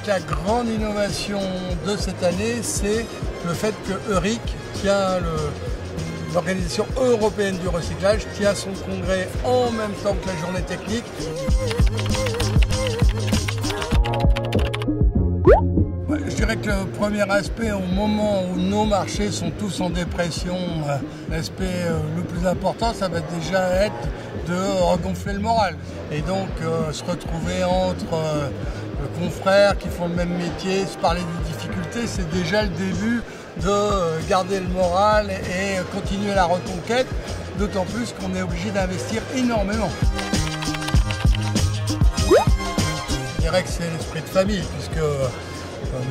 la grande innovation de cette année, c'est le fait que EURIC tient l'Organisation européenne du recyclage tient son congrès en même temps que la journée technique. Je dirais que le premier aspect, au moment où nos marchés sont tous en dépression, l'aspect le plus important, ça va déjà être de regonfler le moral. Et donc se retrouver entre confrères qui font le même métier, se parler des difficultés, c'est déjà le début de garder le moral et continuer la reconquête, d'autant plus qu'on est obligé d'investir énormément. Je dirais que c'est l'esprit de famille, puisque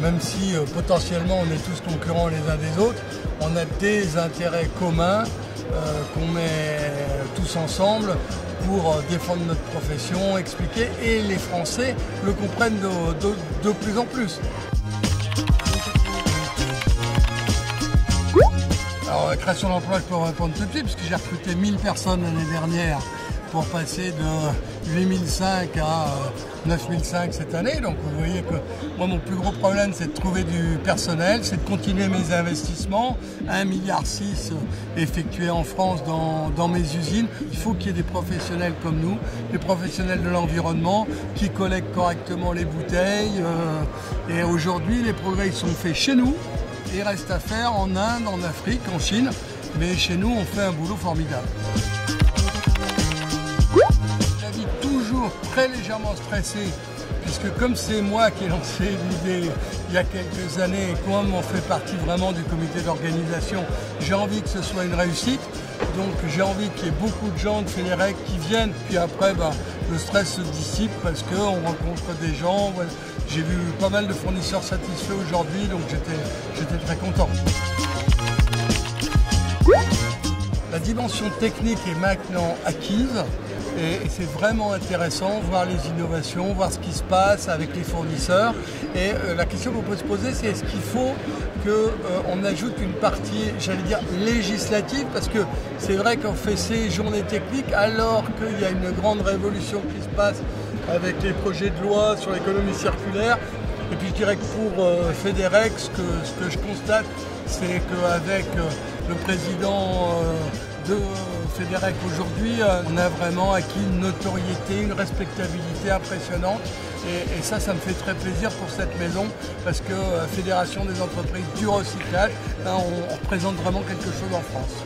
même si potentiellement on est tous concurrents les uns des autres, on a des intérêts communs qu'on met tous ensemble pour défendre notre profession, expliquer, et les Français le comprennent de plus en plus. Alors la création d'emplois, je peux répondre tout de suite, parce que j'ai recruté 1000 personnes l'année dernière pour passer de 8005 à 9005 cette année. Donc vous voyez que moi mon plus gros problème c'est de trouver du personnel, c'est de continuer mes investissements, 1,6 milliard effectués en France dans mes usines. Il faut qu'il y ait des professionnels comme nous, des professionnels de l'environnement qui collectent correctement les bouteilles. Et aujourd'hui les progrès sont faits chez nous. Il reste à faire en Inde, en Afrique, en Chine, mais chez nous on fait un boulot formidable. La vie toujours très légèrement stressée, puisque comme c'est moi qui ai lancé l'idée il y a quelques années, et comme on fait partie vraiment du comité d'organisation, j'ai envie que ce soit une réussite. Donc j'ai envie qu'il y ait beaucoup de gens de Fédérec qui viennent, puis après le stress se dissipe parce qu'on rencontre des gens. J'ai vu pas mal de fournisseurs satisfaits aujourd'hui, donc j'étais très content. La dimension technique est maintenant acquise et c'est vraiment intéressant, voir les innovations, voir ce qui se passe avec les fournisseurs. Et la question qu'on peut se poser, c'est est-ce qu'il faut qu'on ajoute une partie, j'allais dire, législative, parce que c'est vrai qu'on fait ces journées techniques alors qu'il y a une grande révolution qui se passe avec les projets de loi sur l'économie circulaire. Et puis je dirais que pour Fédérec, ce que je constate, c'est qu'avec le président de Fédérec aujourd'hui, on a vraiment acquis une notoriété, une respectabilité impressionnante. Et ça me fait très plaisir pour cette maison, parce que Fédération des entreprises du recyclage, on représente vraiment quelque chose en France.